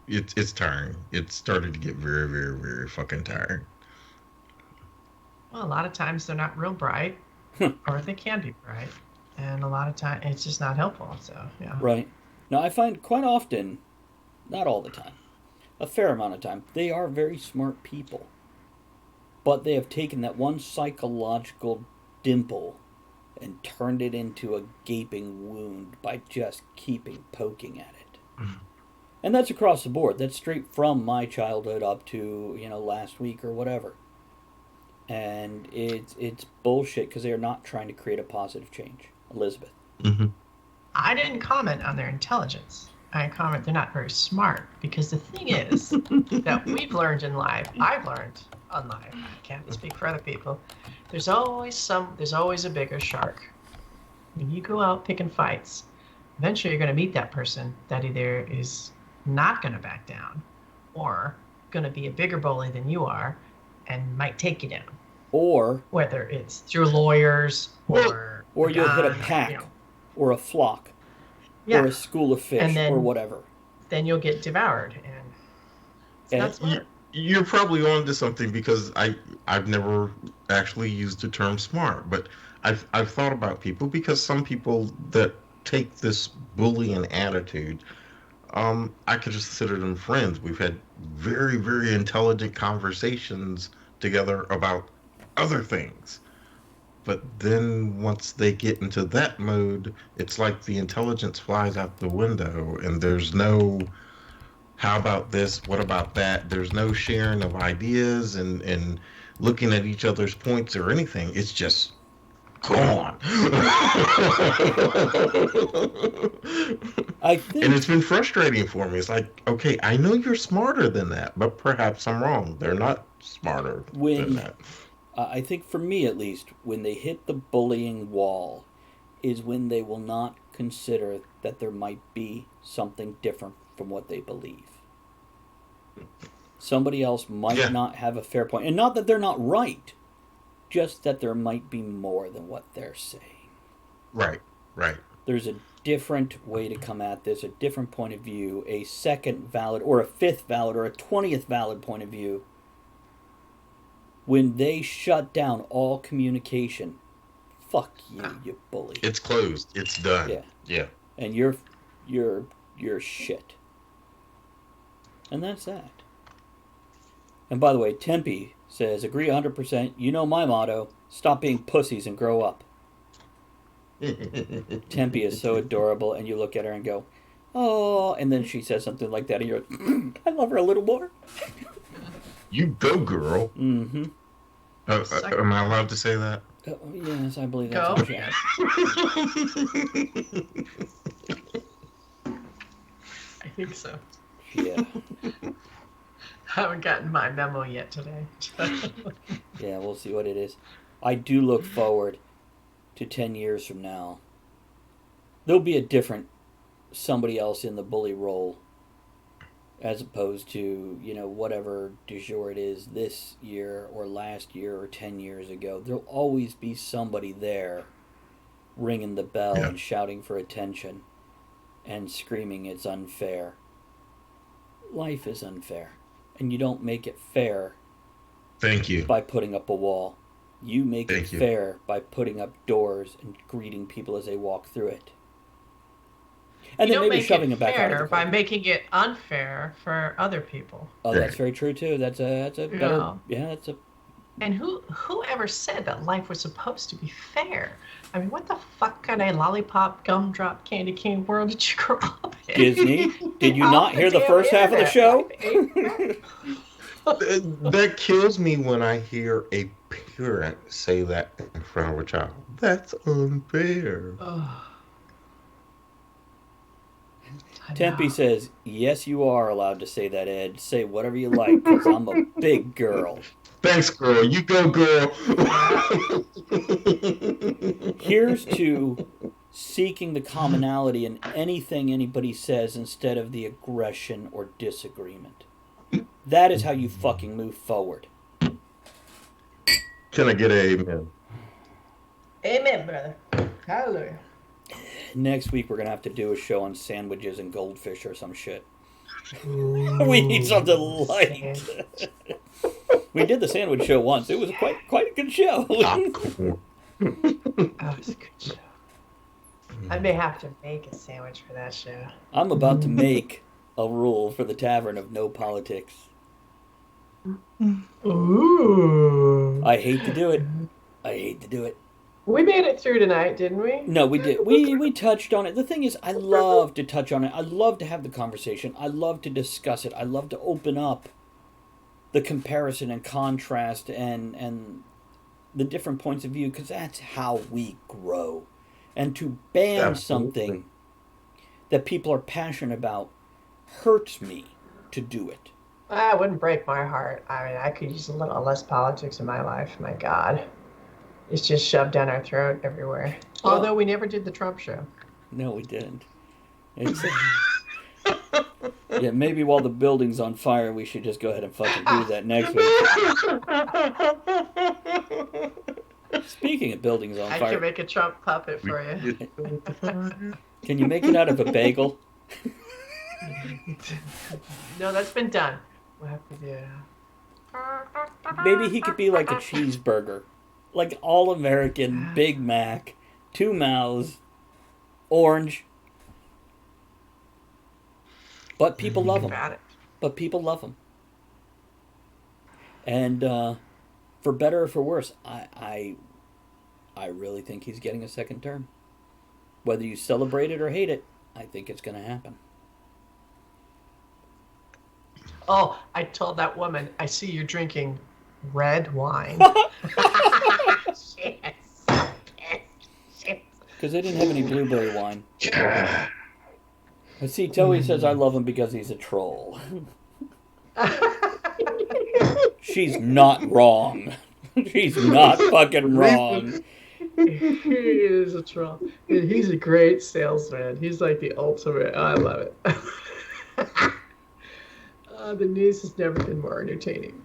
it's tiring. It started to get very, very, very fucking tiring. Well, a lot of times they're not real bright, or they can be bright, and a lot of time it's just not helpful. So yeah. Right. Now, I find quite often, not all the time, a fair amount of time, they are very smart people. But they have taken that one psychological dimple and turned it into a gaping wound by just keeping poking at it. And that's across the board. That's straight from my childhood up to, last week or whatever. And it's bullshit because they are not trying to create a positive change. Elizabeth. Mm-hmm. I didn't comment on their intelligence. I comment they're not very smart, because the thing is that we've learned in life, I've learned on life, I can't speak for other people, there's always a bigger shark. When you go out picking fights, eventually you're going to meet that person that either is not going to back down or going to be a bigger bully than you are and might take you down. Or whether it's through lawyers or you'll hit a gun, pack or a flock yeah, or a school of fish and then, or whatever. Then you'll get devoured, and it's not smart. You're probably on to something, because I've never actually used the term smart, but I've thought about people, because some people that take this bullying attitude, I could just consider them friends. We've had very, very intelligent conversations together about other things. But then once they get into that mode, it's like the intelligence flies out the window, and there's no how about this, what about that. There's no sharing of ideas and looking at each other's points or anything. It's just gone. I think, and it's been frustrating for me. It's like, okay, I know you're smarter than that, but perhaps I'm wrong. They're not smarter than that. I think for me at least, when they hit the bullying wall, is when they will not consider that there might be something different from what they believe. Somebody else might not have a fair point. And not that they're not right, just that there might be more than what they're saying. Right. There's a different way to come at this, a different point of view, a second valid, or a fifth valid, or a 20th valid point of view. When they shut down all communication, fuck you, you bully. It's closed. It's done. Yeah. And you're shit. And that's that. And by the way, Tempe says, agree 100%. You know my motto, stop being pussies and grow up. Tempe is so adorable, and you look at her and go, oh, and then she says something like that, and you're like, I love her a little more. You go, girl. Mm-hmm. Am I allowed to say that? Yes, I believe that's what she has. I think so. Yeah. Haven't gotten my memo yet today. Yeah, we'll see what it is. I do look forward to 10 years from now. There'll be a different somebody else in the bully role as opposed to, whatever du jour it is this year or last year or 10 years ago. There'll always be somebody there ringing the bell Yeah. and shouting for attention and screaming it's unfair. Life is unfair. And you don't make it fair Thank you. by putting up a wall. You make it Thank you. fair by putting up doors and greeting people as they walk through it. And You then don't maybe make shoving it them back out of fair the by car. making it unfair for other people. Oh, that's Right. very true too. That's a better. Yeah. That's a. And whoever said that life was supposed to be fair? I mean, what the fuck kind of lollipop, gumdrop, candy cane world did you grow up in? Disney. Did you Off not hear the damn first half of the internet. show? Life ain't fair. That kills me when I hear a parent say that in front of a child. That's unfair. Ugh. I Tempe know. says, "Yes, you are allowed to say that, Ed. Say whatever you like, because I'm a big girl." Thanks, girl. You go, girl. Here's to seeking the commonality in anything anybody says instead of the aggression or disagreement. That is how you fucking move forward. Can I get an amen? Amen, brother. Hallelujah. Next week we're gonna have to do a show on sandwiches and goldfish or some shit. We need something light. We did the sandwich show once. It was quite a good show. Popcorn. That was a good show. I may have to make a sandwich for that show. I'm about to make a rule for the Tavern of no politics. Ooh. I hate to do it. I hate to do it. We made it through tonight, didn't we? No, we did. We touched on it. The thing is, I love to touch on it. I love to have the conversation. I love to discuss it. I love to open up the comparison and contrast and the different points of view because that's how we grow. And to ban Absolutely. something that people are passionate about hurts me to do it. It wouldn't break my heart. I mean, I could use a little less politics in my life. My God. It's just shoved down our throat everywhere. Well- Although we never did the Trump show. No, we didn't. It's, yeah, maybe while the building's on fire, we should just go ahead and fucking do that next week. Speaking of buildings on I fire, can make a Trump puppet for you. can you make it out of a bagel? No, that's been done. We'll have to do. Maybe he could be like a cheeseburger. Like all American Big Mac, 2 mouths, orange. But people love him. About it. But people love him. And for better or for worse, I really think he's getting a second term. Whether you celebrate it or hate it, I think it's going to happen. Oh, I told that woman, I see you're drinking red wine. Shit. Because they didn't have any blueberry wine. I see Toey says I love him because he's a troll. She's not wrong. She's not fucking wrong. He is a troll. He's a great salesman. He's like the ultimate. I love it. The news has never been more entertaining.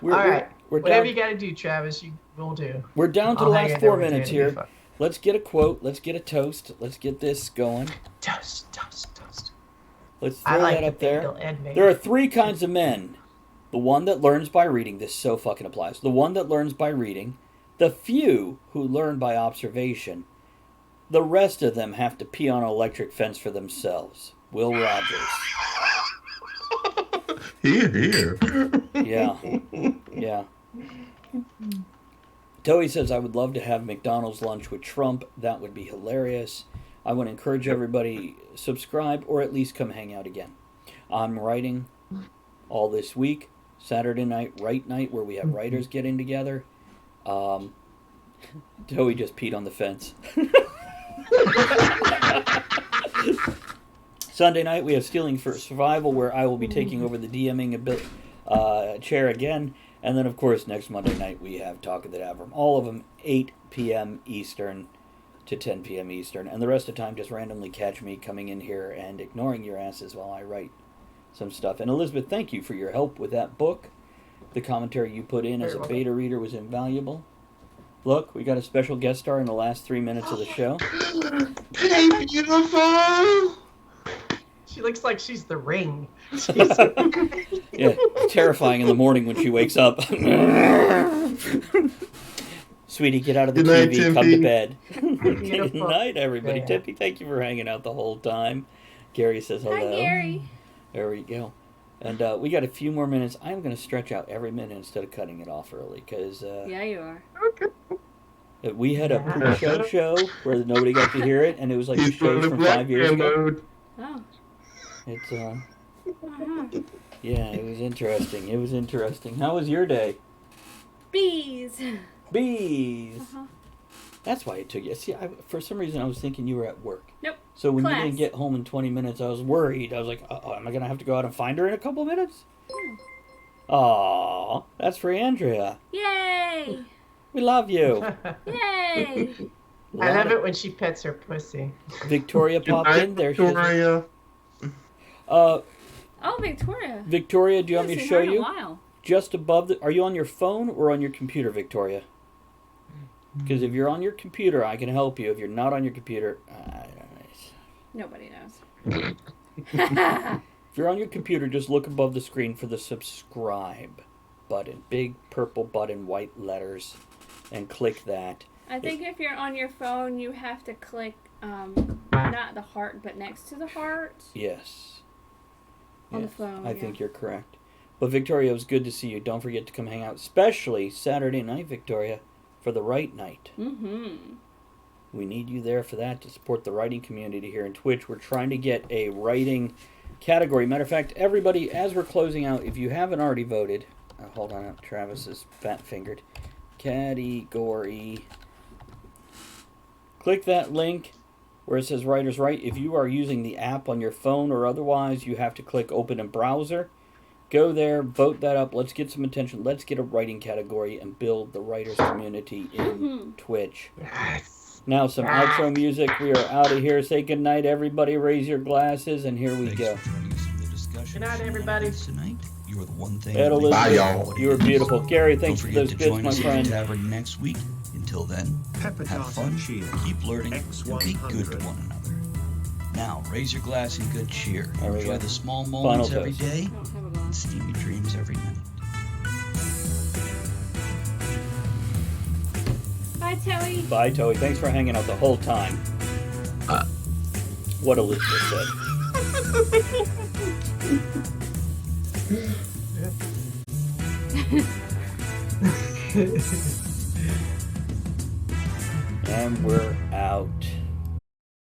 All right. We're Whatever down, you got to do, Travis, you will do. we're down to I'll the hang last in there 4 with you. minutes It'll be here. fun. Let's get a quote. Let's get a toast. Let's get this going. Toast, toast, toast. Let's I throw like that the up there. bagel Ed made. There are 3 kinds of men. The one that learns by reading. This so fucking applies. The one that learns by reading. The few who learn by observation. The rest of them have to pee on an electric fence for themselves. Will Rogers. Here. Yeah. Yeah. Toey says, I would love to have McDonald's lunch with Trump. That would be hilarious. I want to encourage everybody, subscribe or at least come hang out again. I'm writing all this week. Saturday night, write night, where we have writers getting together. Toey just peed on the fence. Sunday night, we have Stealing for Survival, where I will be taking over the DMing chair again. And then, of course, next Monday night, we have Talk of the Tavern. All of them, 8 p.m. Eastern to 10 p.m. Eastern. And the rest of the time, just randomly catch me coming in here and ignoring your asses while I write some stuff. And Elizabeth, thank you for your help with that book. The commentary you put in as a beta reader was invaluable. Look, we got a special guest star in the last 3 minutes of the show. Hey, beautiful! She looks like she's the Ring. Yeah, terrifying in the morning when she wakes up. Sweetie, get out of the Good night, TV, come to Timpy. bed. Good Beautiful. night, everybody. Yeah. Tippy, thank you for hanging out the whole time. Gary says hello. Hi, Gary. There we go. And we got a few more minutes. I'm going to stretch out every minute instead of cutting it off early because Yeah, you are. we had a pre-show show where nobody got to hear it, and it was like the shows from 5 years ago. Oh. It's Uh-huh. yeah, it was interesting. It was interesting. How was your day? Bees. Bees. Uh-huh. That's why it took you. See, for some reason I was thinking you were at work. Nope. So when you Class. didn't get home in 20 minutes, I was worried. I was like, am I going to have to go out and find her in a couple minutes? Aw, that's for Andrea. Yay! We love you. Yay! I love it when she pets her pussy. Victoria popped in. There she is. Victoria. Oh, Victoria. Victoria, do you want me to Haven't show seen her in a you? while. Just above the... Are you on your phone or on your computer, Victoria? Because if you're on your computer, I can help you. If you're not on your computer... Nobody knows. If you're on your computer, just look above the screen for the subscribe button. Big purple button, white letters. And click that. I think if you're on your phone, you have to click, not the heart, but next to the heart. Yes. On the Yes, phone, I yeah. think you're correct. But Victoria, it was good to see you. Don't forget to come hang out, especially Saturday night, Victoria, for the Write Night. Mm-hmm. We need you there for that to support the writing community here in Twitch. We're trying to get a writing category. Matter of fact, everybody, as we're closing out, if you haven't already voted, hold on, Travis is fat-fingered. Category. Click that link where it says Writers Write. If you are using the app on your phone or otherwise, you have to click Open in Browser. Go there, vote that up. Let's get some attention. Let's get a writing category and build the writers community in Twitch. Yes. Now some outro music. We are out of here. Say goodnight, everybody. Raise your glasses, and here we Thanks go. for joining us in the discussion. Good night, everybody. Tonight, you are the one thing. Ed, that makes Bye, Elizabeth, y'all. you were beautiful. Gary, Don't thanks for forget those to bits, join my us at the friend. Tavern next week. Until then, Pepper have Dot fun, Cheer. keep learning, and be good to X100. one another. Now, raise your glass in good cheer. There we Enjoy go. the small moments Final every toast. day, I don't have a glass. and steamy dreams every night. Bye, Toey. Bye, Toey. Thanks for hanging out the whole time. What Elizabeth said. And we're out.